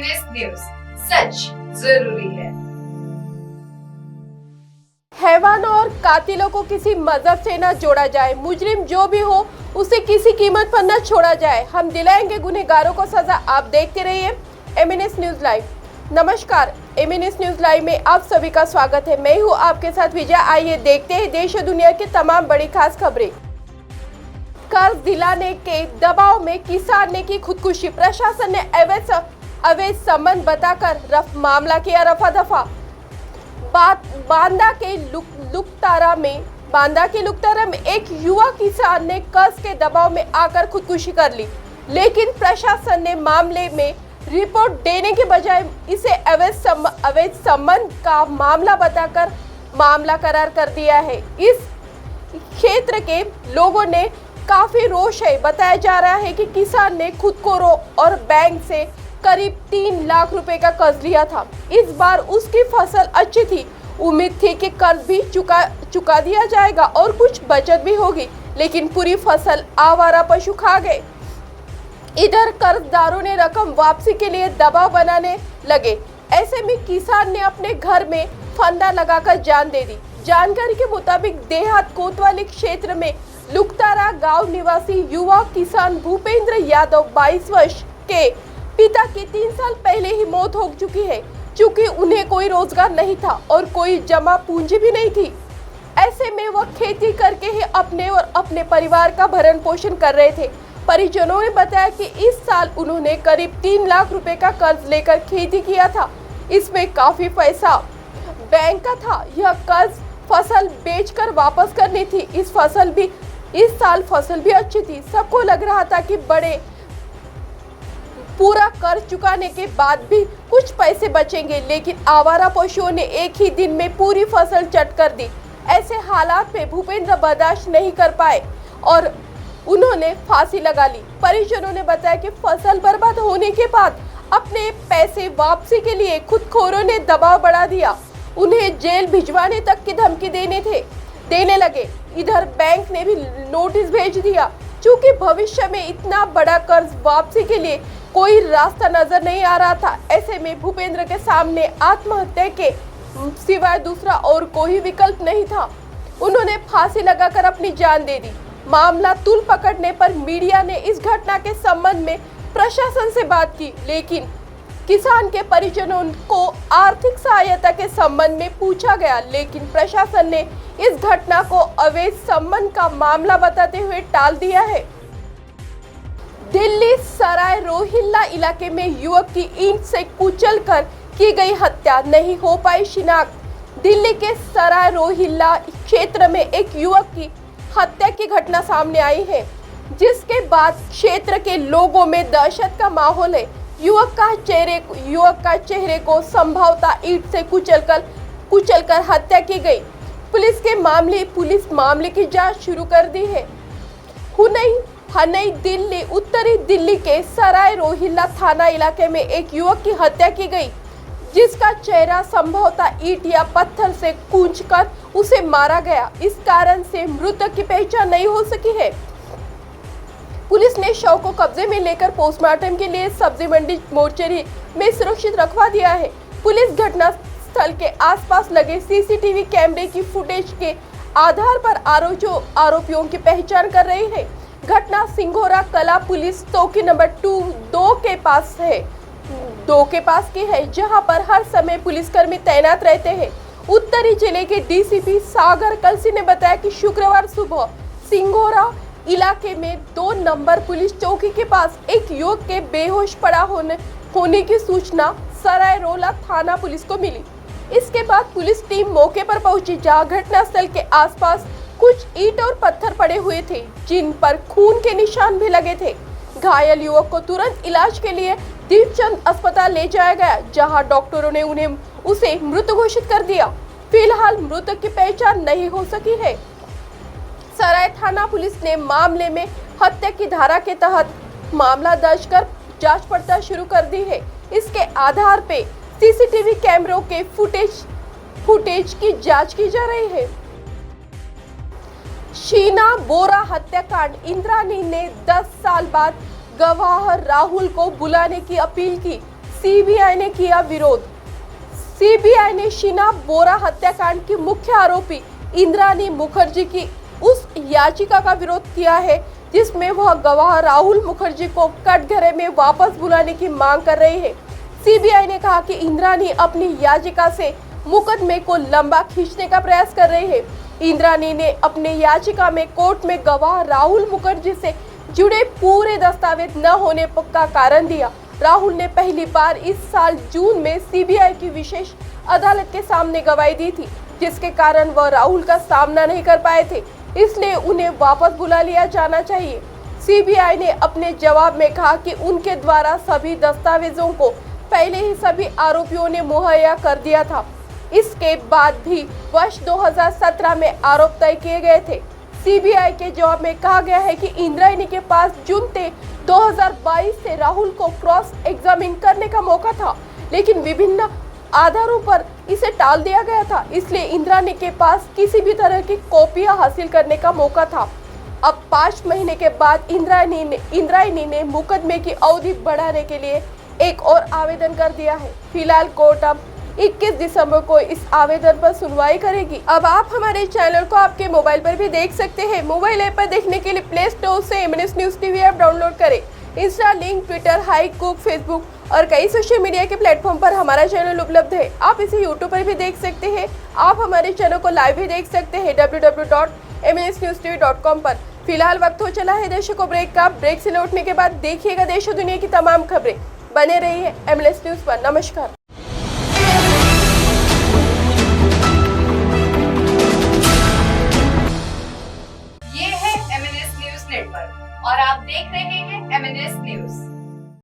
MNS news, सच जरूरी है। हैवानों और कातिलों को किसी मजहब से न जोड़ा जाए। मुजरिम जो भी हो उसे किसी कीमत पर न छोड़ा जाए। हम दिलाएंगे गुनहगारों को सजा। आप देखते रहिए एमएनएस न्यूज लाइव। नमस्कार, एमएनएस न्यूज लाइव में आप सभी का स्वागत है। मैं हूं आपके साथ विजय। आइए देखते हैं देश और दुनिया की तमाम बड़ी खास खबरें। कर्ज दिलाने के दबाव में किसान ने की खुदकुशी। प्रशासन ने अवैध संबंध बताकर मामला किया रफा दफा। बांदा के लुकतारा में एक युवा किसान ने कर्ज के दबाव में आकर खुदकुशी कर ली, लेकिन प्रशासन ने मामले में रिपोर्ट देने के बजाय इसे अवैध संबंध का मामला बताकर मामला करार कर दिया है। इस क्षेत्र के लोगों ने काफी रोष है। बताया जा रहा है कि किसान ने खुद को और बैंक से करीब 3 लाख रुपए का कर्ज लिया था। इस बार उसकी फसल अच्छी थी। उम्मीद थी कि कर्ज भी चुका दिया जाएगा और कुछ बचत भी होगी, लेकिन पूरी फसल आवारा पशु खा गए। इधर कर्जदारों ने रकम वापसी के लिए दबाव बनाने लगे। ऐसे में किसान ने अपने घर में फंदा लगाकर जान दे दी। जानकारी के मुताबिक देहात कोतवाली क्षेत्र में लुकतारा गांव निवासी युवा किसान भूपेंद्र यादव 22 वर्ष के पिता की 3 साल पहले ही मौत हो चुकी है, चूंकि उन्हें कोई रोजगार नहीं था और कोई जमा पूंजी भी नहीं थी। ऐसे में वह खेती करके ही अपने और अपने परिवार का भरण पोषण कर रहे थे। परिजनों ने बताया कि इस साल उन्होंने करीब 3 लाख रुपए का कर्ज लेकर खेती किया था। इसमें काफी पैसा बैंक का था। यह कर्ज फसल बेचकर वापस करनी थी। इस साल फसल भी अच्छी थी। सबको लग रहा था कि पूरा कर्ज चुकाने के बाद भी कुछ पैसे बचेंगे, लेकिन आवारा पशुओं ने एक ही दिन में पूरी फसल चट कर दी। ऐसे हालात में भूपेंद्र बर्दाश्त नहीं कर पाए और उन्होंने फांसी लगा ली। परिजनों ने बताया कि फसल बर्बाद होने के बाद अपने पैसे वापसी के लिए खुदखोरों ने दबाव बढ़ा दिया। उन्हें जेल भिजवाने तक की धमकी देने लगे। इधर बैंक ने भी नोटिस भेज दिया। चूंकि भविष्य में इतना बड़ा कर्ज वापसी के लिए कोई रास्ता नजर नहीं आ रहा था, ऐसे में भूपेंद्र के सामने आत्महत्या के सिवाय दूसरा और कोई विकल्प नहीं था। उन्होंने फांसी लगाकर अपनी जान दे दी। मामला तूल पकड़ने पर मीडिया ने इस घटना के संबंध में प्रशासन से बात की, लेकिन किसान के परिजनों को आर्थिक सहायता के संबंध में पूछा गया, लेकिन प्रशासन ने इस घटना को अवैध संबंध का मामला बताते हुए टाल दिया है। दिल्ली सराय रोहिल्ला इलाके में युवक की ईंट से कुचलकर की गई हत्या, नहीं हो पाई शिनाख्त। दिल्ली के सराय रोहिल्ला क्षेत्र में एक युवक की हत्या की घटना सामने आई है, जिसके बाद क्षेत्र के लोगों में दहशत का माहौल है। युवक का चेहरे को संभवतः ईंट से कुचलकर हत्या की गई। पुलिस मामले की जांच शुरू कर दी है। हनई दिल्ली उत्तरी दिल्ली के सराय रोहिल्ला थाना इलाके में एक युवक की हत्या की गई, जिसका चेहरा संभवतः ईंट या पत्थर से कूचकर उसे मारा गया। इस कारण से मृतक की पहचान नहीं हो सकी है। पुलिस ने शव को कब्जे में लेकर पोस्टमार्टम के लिए सब्जी मंडी मोर्चरी में सुरक्षित रखवा दिया है। पुलिस घटना स्थल के आसपास लगे सीसीटीवी कैमरे की फुटेज के आधार पर आरोपियों की पहचान कर रही है। घटना सिंघोरा कला पुलिस चौकी नंबर 2 के पास की है, जहां पर हर समय पुलिसकर्मी तैनात रहते हैं। उत्तरी जिले के डीसीपी सागर कलसी ने बताया कि शुक्रवार सुबह सिंघोरा इलाके में 2 नंबर पुलिस चौकी के पास एक युवक के बेहोश पड़ा होने की सूचना सराय रोला थाना पुलिस को मिली। इसके बाद पुलिस टीम मौके पर पहुंची, जहां घटनास्थल के आसपास कुछ ईंट और पत्थर पड़े हुए थे, जिन पर खून के निशान भी लगे थे। घायल युवक को तुरंत इलाज के लिए दीपचंद अस्पताल ले जाया गया, जहां डॉक्टरों ने उसे मृत घोषित कर दिया। फिलहाल मृतक की पहचान नहीं हो सकी है। सराय थाना पुलिस ने मामले में हत्या की धारा के तहत मामला दर्ज कर जांच पड़ताल शुरू कर दी है। इसके आधार पे सीसीटीवी कैमरों के फुटेज की जांच की जा रही है। शीना बोरा हत्याकांड, इंद्राणी ने 10 साल बाद गवाह राहुल को बुलाने की अपील की। सीबीआई ने किया विरोध। सीबीआई ने शीना बोरा हत्याकांड की मुख्य आरोपी इंद्राणी मुखर्जी की उस याचिका का विरोध किया है जिसमें वह गवाह राहुल मुखर्जी को कटघरे में वापस बुलाने की मांग कर रही है। सीबीआई ने कहा कि इंद्राणी अपनी याचिका से मुकदमे को लंबा खींचने का प्रयास कर रही है। इंद्राणी ने अपने याचिका में कोर्ट में गवाह राहुल मुखर्जी से जुड़े पूरे दस्तावेज न होने का कारण दिया। राहुल ने पहली बार इस साल जून में सीबीआई की विशेष अदालत के सामने गवाही दी थी, जिसके कारण वह राहुल का सामना नहीं कर पाए थे, इसलिए उन्हें वापस बुला लिया जाना चाहिए। सीबीआई ने अपने जवाब में कहा कि उनके द्वारा सभी दस्तावेजों को पहले ही सभी आरोपियों ने मुहैया कर दिया था। इसके बाद भी वर्ष 2017 में आरोप तय किए गए थे। सीबीआई के जवाब में कहा गया है कि इंद्राणी के पास जून 2022 से राहुल को क्रॉस एग्जामिन करने का मौका था, लेकिन विभिन्न आधारों पर इसे टाल दिया गया था। इसलिए इंद्राणी के पास किसी भी तरह की कॉपियां हासिल करने का मौका था। अब 5 महीने के बाद इंद्राणी ने मुकदमे की अवधि बढ़ाने के लिए एक और आवेदन कर दिया है। फिलहाल कोर्ट अब 21 दिसंबर को इस आवेदन पर सुनवाई करेगी। अब आप हमारे चैनल को आपके मोबाइल पर भी देख सकते हैं। मोबाइल ऐप पर देखने के लिए प्ले स्टोर से MNS news TV app download करें। Insta, link, Twitter, Hike, Koo, Facebook और कई सोशल मीडिया के प्लेटफॉर्म पर हमारा चैनल उपलब्ध है। आप इसे यूट्यूब पर भी देख सकते हैं। आप हमारे चैनल को लाइव भी देख सकते हैं www.mnsnewstv.com पर। फिलहाल वक्त हो चला है दर्शकों ब्रेक का। ब्रेक से लौटने के बाद देखिएगा देश और दुनिया की तमाम खबरें। बने रहिए एमएनएस न्यूज पर। नमस्कार। ये है एमएनएस न्यूज नेटवर्क और आप देख रहे हैं एमएनएस न्यूज।